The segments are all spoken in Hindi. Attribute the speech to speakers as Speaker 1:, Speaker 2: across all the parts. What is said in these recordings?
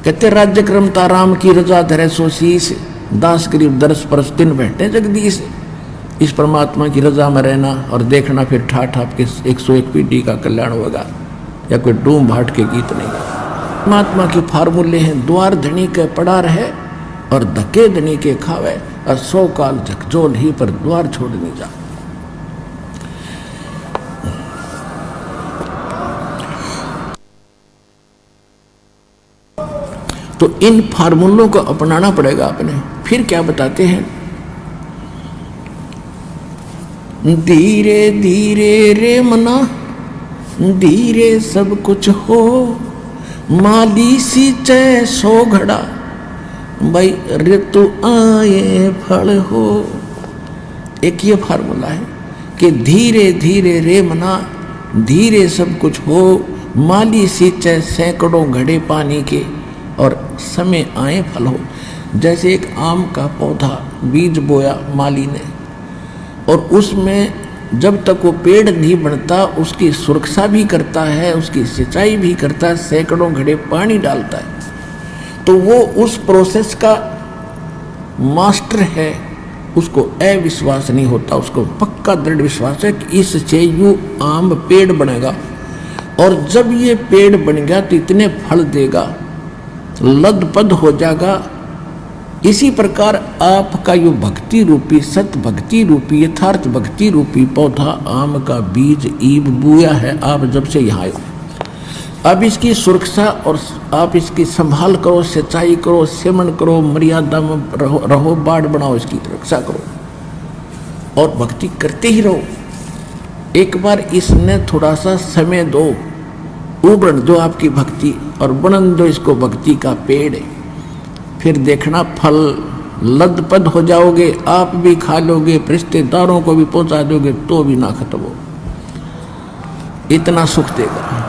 Speaker 1: कहते राज्य क्रमता राम की रजा धरे सो शीस, दास गरीब दरस परस दिन बैठे जगदीश। इस परमात्मा की रजा में रहना और देखना, फिर ठाठ आपके 101 पीढ़ी का कल्याण होगा, या कोई डूम भाट के गीत नहीं। परमात्मा के फार्मूले हैं, द्वार धनी के पड़ा रहे और धके धनी के खावे, और 100 काल झकझोल ही पर द्वार छोड़ नहीं जा। तो इन फार्मूलों को अपनाना पड़ेगा आपने। फिर क्या बताते हैं, धीरे धीरे रे मना धीरे सब कुछ हो, माली सींचे 100 घड़ा, भाई ऋतु आए फल हो। एक ये फार्मूला है कि धीरे धीरे रे मना धीरे सब कुछ हो, माली सींचे सैकड़ों घड़े पानी के, और समय आए फल हो। जैसे एक आम का पौधा बीज बोया माली ने, और उसमें जब तक वो पेड़ नहीं बनता उसकी सुरक्षा भी करता है, उसकी सिंचाई भी करता है, सैकड़ों घड़े पानी डालता है, तो वो उस प्रोसेस का मास्टर है। उसको अविश्वास नहीं होता, उसको पक्का दृढ़ विश्वास है कि इससे यूं आम पेड़ बनेगा, और जब ये पेड़ बन गया तो इतने फल देगा, लदपद हो जाएगा। इसी प्रकार आपका यो भक्ति रूपी, सत भक्ति रूपी, यथार्थ भक्ति रूपी पौधा आम का बीज ईब बुया है। आप जब से यहाँ आए, अब इसकी सुरक्षा और आप इसकी संभाल करो, सिंचाई करो, सेवन करो, मर्यादा में रहो, बाढ़ बनाओ, इसकी रक्षा करो और भक्ति करते ही रहो। एक बार इसने थोड़ा सा समय दो, उबड़ दो आपकी भक्ति, और बनन दो इसको भक्ति का पेड़। फिर देखना फल लदपद हो जाओगे, आप भी खा लोगे, रिश्तेदारों को भी पहुंचा दोगे, तो भी ना खत्म हो, इतना सुख देगा।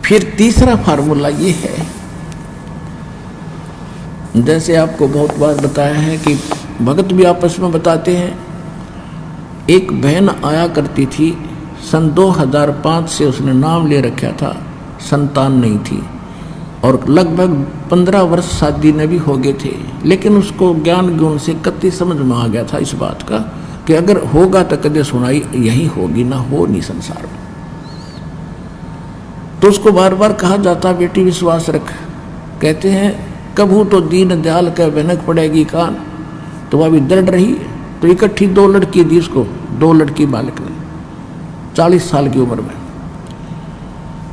Speaker 1: फिर तीसरा फार्मूला ये है, जैसे आपको बहुत बार बताया है कि भगत भी आपस में बताते हैं। एक बहन आया करती थी, सन 2005 से उसने नाम ले रखा था, संतान नहीं थी, और लगभग 15 वर्ष शादी ने भी हो गए थे, लेकिन उसको ज्ञान गुण से कति समझ में आ गया था इस बात का कि अगर होगा तो कदे सुनाई यही होगी, ना हो नहीं संसार में। तो उसको बार बार कहा जाता, बेटी विश्वास रख। कहते हैं कभू तो दीन दयाल का भनक पड़ेगी कान, तो वह भी दर्द रही। तो इकट्ठी 2 लड़की दी उसको, 2 लड़की बालक ने, 40 साल की उम्र में।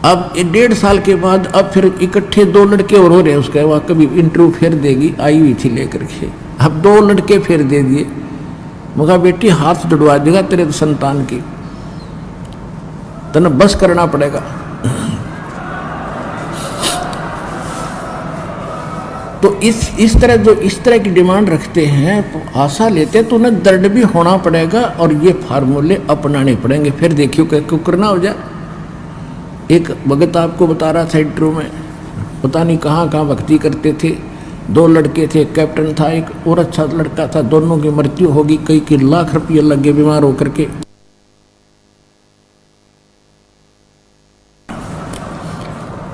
Speaker 1: अब 1.5 साल के बाद अब फिर इकट्ठे 2 लड़के और हो रहे, उसके वह कभी इंटरव्यू फिर देगी, आई हुई थी लेकर के। अब 2 लड़के फिर दे दिए। मगर बेटी हाथ जुड़वा देगा तेरे संतान की, तने बस करना पड़ेगा। तो इस तरह की डिमांड रखते हैं, तो आशा लेते हैं, तो उन्हें दर्द भी होना पड़ेगा और ये फार्मूले अपनाने पड़ेंगे। फिर देखियो क्या करना हो जाए। एक भगत आपको बता रहा था इंटरव्यू में, पता नहीं कहाँ कहाँ भक्ति करते थे, 2 लड़के थे, कैप्टन था, एक और अच्छा लड़का था, दोनों की मृत्यु होगी, कई के लाख रुपये लग गए बीमार होकर के।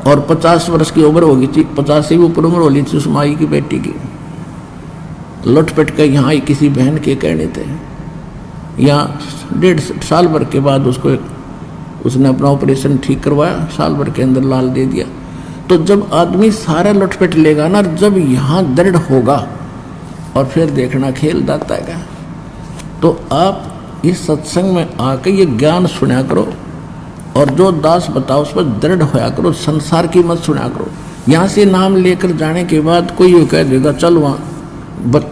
Speaker 1: और 50 वर्ष की उम्र होगी थी, 50 से भी ऊपर उम्र होली थी उस माई की बेटी की। लौट-पट के यहाँ आई किसी बहन के कहने थे, यहाँ 1.5 साल भर के बाद उसने अपना ऑपरेशन ठीक करवाया, साल भर के अंदर लाल दे दिया। तो जब आदमी सारा लौट-पट लेगा ना, जब यहाँ दर्द होगा और फिर देखना खेल जाता है। तो आप इस सत्संग में आके ये ज्ञान सुना करो, और जो दास बताओ उस पर दृढ़ होया करो, संसार की मत सुना करो। यहाँ से नाम लेकर जाने के बाद कोई ये कह देगा चल वहाँ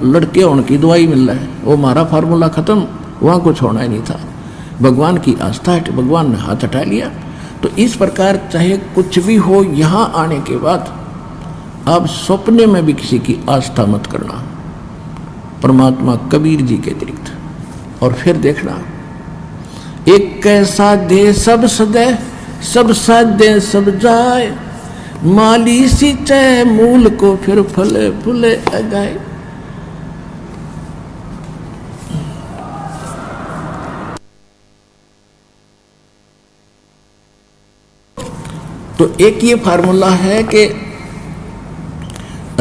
Speaker 1: लड़के होने की दवाई मिल रहा है, वो हमारा फार्मूला खत्म, वहाँ कुछ होना ही नहीं था। भगवान की आस्था है, भगवान ने हाथ हटा लिया। तो इस प्रकार चाहे कुछ भी हो, यहाँ आने के बाद आप सपने में भी किसी की आस्था मत करना, परमात्मा कबीर जी के अतिरिक्त। और फिर देखना, एक कैसा दे सब सदे, सब साधे सब जाए, माली सींचे मूल को फिर फले फूले अगाए। तो एक ये फार्मूला है कि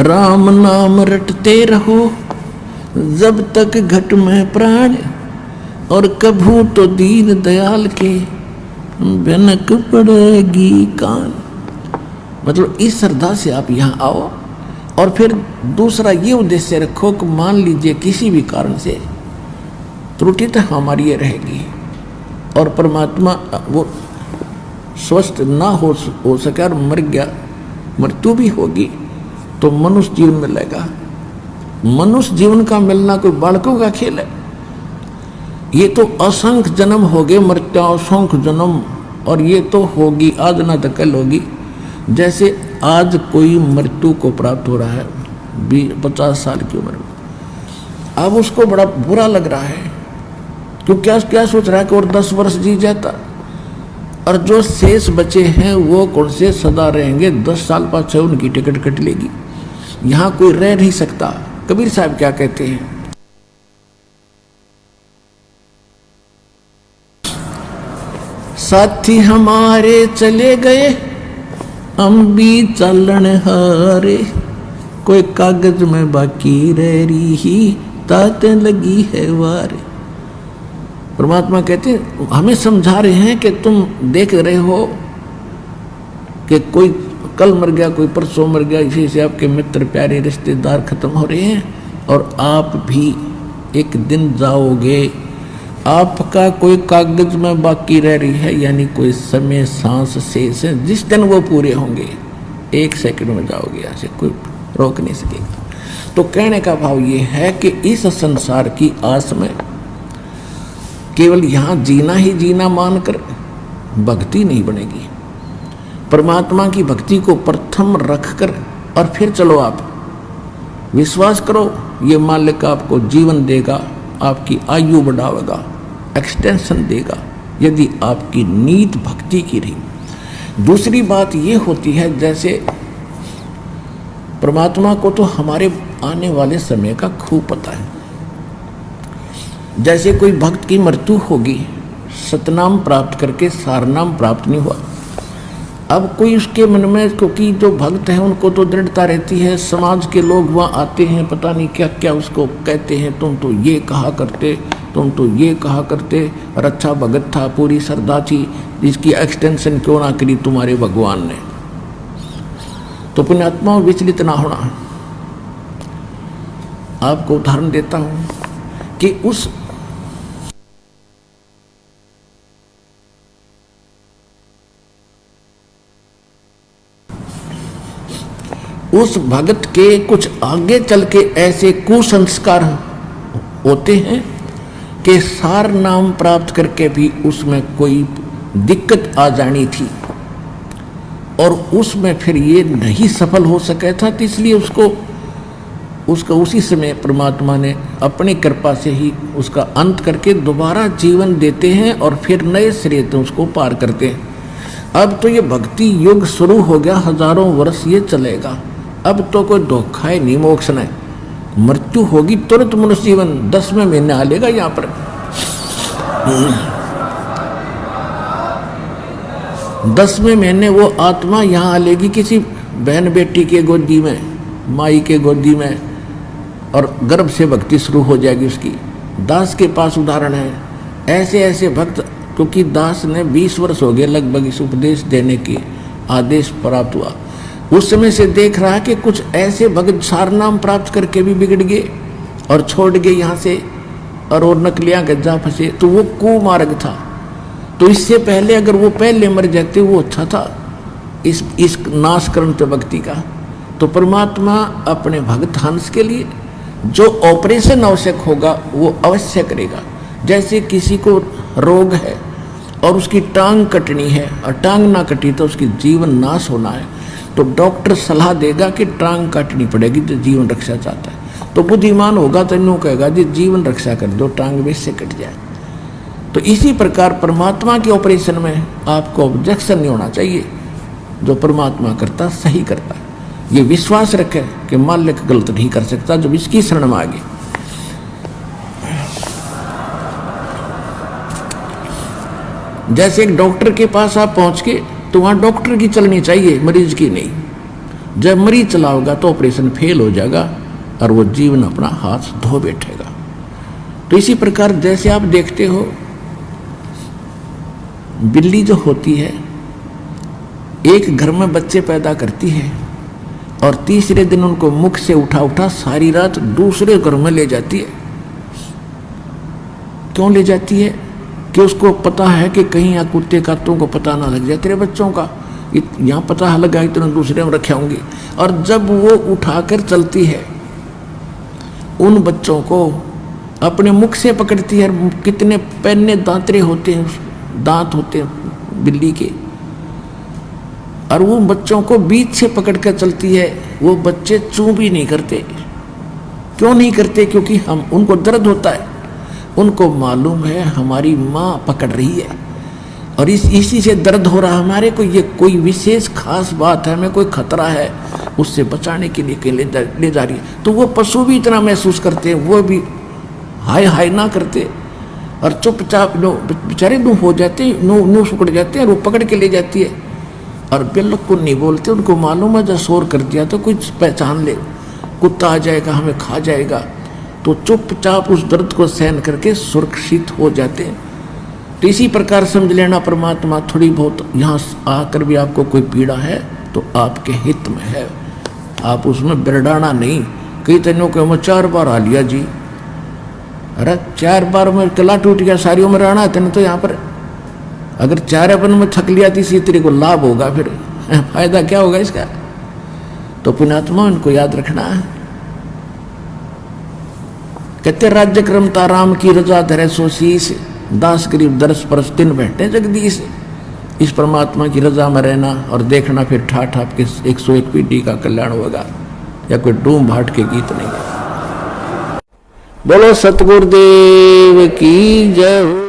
Speaker 1: राम नाम रटते रहो जब तक घट में प्राण, और कभू तो दीन दयाल के भनक पड़ेगी कान। मतलब इस श्रद्धा से आप यहाँ आओ। और फिर दूसरा ये उद्देश्य रखो कि मान लीजिए किसी भी कारण से त्रुटि तो हमारी ये रहेगी और परमात्मा वो स्वस्थ ना हो सके और मर गया, मृत्यु भी होगी, तो मनुष्य जीवन मिलेगा। मनुष्य जीवन का मिलना कोई बालकों का खेल है। ये तो असंख्य जन्म हो गए, मृत्यु असंख्य जन्म, और ये तो होगी आज ना तो कल होगी। जैसे आज कोई मृत्यु को प्राप्त हो रहा है 50 साल की उम्र में, अब उसको बड़ा बुरा लग रहा है, क्योंकि क्या सोच रहा है कि और 10 वर्ष जी जाता, और जो शेष बचे हैं वो कौन से सदा रहेंगे, 10 साल बाद से उनकी टिकट कट लेगी, यहाँ कोई रह नहीं सकता। कबीर साहब क्या कहते हैं, साथी हमारे चले गए हम भी चलन हारे, कोई कागज में बाकी रह रही ही ताते लगी है वारे। परमात्मा कहते हैं हमें समझा रहे हैं कि तुम देख रहे हो कि कोई कल मर गया, कोई परसों मर गया, इसी से आपके मित्र प्यारे रिश्तेदार खत्म हो रहे हैं, और आप भी एक दिन जाओगे। आपका कोई कागज में बाकी रह रही है, यानी कोई समय सांस शेष है, जिस दिन वो पूरे होंगे 1 सेकंड में जाओगे, यहाँ से कोई रोक नहीं सकेगा। तो कहने का भाव ये है कि इस संसार की आस में केवल यहाँ जीना ही जीना मानकर भक्ति नहीं बनेगी। परमात्मा की भक्ति को प्रथम रखकर और फिर चलो आप विश्वास करो, ये मालिक आपको जीवन देगा, आपकी आयु बढ़ावेगा, एक्सटेंशन देगा, यदि आपकी नीत भक्ति की रही। दूसरी बात ये होती है, जैसे परमात्मा को तो हमारे आने वाले समय का खूब पता है। जैसे कोई भक्त की मृत्यु होगी, सतनाम प्राप्त करके सारनाम प्राप्त नहीं हुआ, अब कोई उसके मन में, क्योंकि जो भक्त हैं उनको तो दृढ़ता रहती है, समाज के लोग वहाँ आते हैं, पता नहीं क्या क्या उसको कहते हैं, तुम तो ये कहा करते, तुम तो ये कहा करते, और अच्छा भगत था, पूरी श्रद्धा थी, जिसकी एक्सटेंशन क्यों ना करी तुम्हारे भगवान ने। तो पुण्यात्मा विचलित ना होना। आपको उदाहरण देता हूं कि उस भगत के कुछ आगे चल के ऐसे कुसंस्कार होते हैं कि सार नाम प्राप्त करके भी उसमें कोई दिक्कत आ जानी थी, और उसमें फिर ये नहीं सफल हो सका था, तो इसलिए उसका उसी समय परमात्मा ने अपनी कृपा से ही उसका अंत करके दोबारा जीवन देते हैं, और फिर नए सिरे से उसको पार करते हैं। अब तो ये भक्ति युग शुरू हो गया, हजारों वर्ष ये चलेगा। अब तो कोई धोखा है नहीं, मोक्ष नहीं, मृत्यु होगी तुरंत मनुष्य जीवन 10वें महीने आ लेगा यहाँ पर। 10वें महीने वो आत्मा यहाँ आ लेगी किसी बहन बेटी के गोदी में, माई के गोदी में, और गर्भ से भक्ति शुरू हो जाएगी उसकी। दास के पास उदाहरण है, ऐसे ऐसे भक्त, क्योंकि दास ने 20 वर्ष हो गए लगभग इस उपदेश देने की आदेश प्राप्त हुआ, उस समय से देख रहा है कि कुछ ऐसे भक्त सारनाम प्राप्त करके भी बिगड़ गए और छोड़ गए यहाँ से, और नकलियाँ गज्जा फंसे, तो वो कुमार्ग था। तो इससे पहले अगर वो पहले मर जाते वो अच्छा था, इस नाशकरण तो भक्ति का। तो परमात्मा अपने भक्त हंस के लिए जो ऑपरेशन आवश्यक होगा वो अवश्य करेगा। जैसे किसी को रोग है और उसकी टांग कटनी है, और टांग ना कटी तो उसकी जीवन नाश होना है, तो डॉक्टर सलाह देगा कि टांग काटनी पड़ेगी जो जीवन रक्षा चाहता है। तो बुद्धिमान होगा तो यूँ कहेगा जी जीवन रक्षा कर दो, टांग वैसे कट जाए। तो इसी प्रकार परमात्मा के ऑपरेशन में आपको ऑब्जेक्शन नहीं होना चाहिए, जो परमात्मा करता सही करता। ये विश्वास रखे कि मालिक गलत नहीं कर सकता जब इसकी शरण में आगे। जैसे एक डॉक्टर के पास आप पहुंच के तो वहाँ डॉक्टर की चलनी चाहिए, मरीज की नहीं। जब मरीज चला होगा तो ऑपरेशन फेल हो जाएगा और वो जीवन अपना हाथ धो बैठेगा। तो इसी प्रकार जैसे आप देखते हो, बिल्ली जो होती है एक घर में बच्चे पैदा करती है और तीसरे दिन उनको मुख से उठा उठा सारी रात दूसरे घर में ले जाती है। क्यों ले जाती है? कि उसको पता है कि कहीं यहाँ कुत्ते कातों को पता ना लग जाए तेरे बच्चों का, यहाँ पता लगा इतना दूसरे में रखे होंगे। और जब वो उठाकर चलती है उन बच्चों को अपने मुख से पकड़ती है। कितने पैने दांतरे होते हैं, दांत होते हैं बिल्ली के, और वो बच्चों को बीच से पकड़कर चलती है। वो बच्चे चूं भी नहीं करते। क्यों नहीं करते? क्योंकि हम उनको दर्द होता है, उनको मालूम है हमारी माँ पकड़ रही है और इसी से दर्द हो रहा हमारे को, ये कोई विशेष खास बात है, हमें कोई खतरा है, उससे बचाने के लिए कहीं ले जा रही है। तो वो पशु भी इतना महसूस करते हैं, वो भी हाय हाय ना करते और चुपचाप बेचारे नो हो जाते, नो पकड़ जाते हैं और वो पकड़ के ले जाती है और बिल्कुल नहीं बोलते। उनको मालूम है जब शोर कर दिया तो कुछ पहचान ले, कुत्ता आ जाएगा हमें खा जाएगा, तो चुपचाप उस दर्द को सहन करके सुरक्षित हो जाते हैं। तो इसी प्रकार समझ लेना परमात्मा थोड़ी बहुत यहाँ आकर भी आपको कोई पीड़ा है तो आपके हित में है, आप उसमें बिरडाना नहीं। कई तनों को मैं 4 बार आ लिया जी, अरे 4 बार में कला टूट गया, सारी उम्र आना है तेने तो यहाँ पर। अगर 4 अपन में थक लिया तीसरी तेरे को लाभ होगा, फिर फायदा क्या होगा इसका? तो पुण्यात्मा उनको याद रखना है। कहते राज्य क्रमता राम की रजा धरे सो शीस, दास गरीब दरस परस दिन बैठे जगदीश। इस परमात्मा की रजा में रहना और देखना, फिर ठाठ आपके 101 पीढ़ी का कल्याण होगा, या कोई डूम भाट के गीत नहीं है। बोलो सतगुरुदेव की जय।